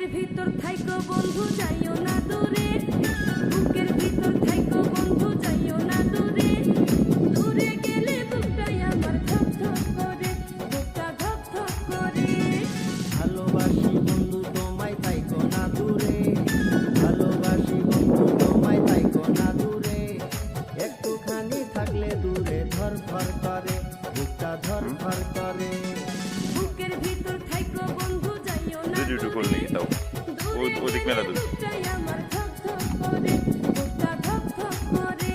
বুকের ভিতর থাইকো বন্ধু যাইও না দূরে, বুকের ভিতর থাইকো বন্ধু যাইও না দূরে, দূরে গেলে বুকটাই আমার ধক ধক করে, বুকটা ধক ধক করে। ভালোবাসি বন্ধু তোমায় থাইকো না দূরে, ভালোবাসি বন্ধু তোমায় থাইকো না দূরে, একটুখানি থাকলে দূরে ধর ধর করে, বুকটা ধর ধর করে। বুকের ভিতর থাইকো বন্ধু যাইও না একটু করলে তাও ওদিক মেলা দূর। বুকটাই আমার ধক ধক করে, বুকটা ধক ধক করে।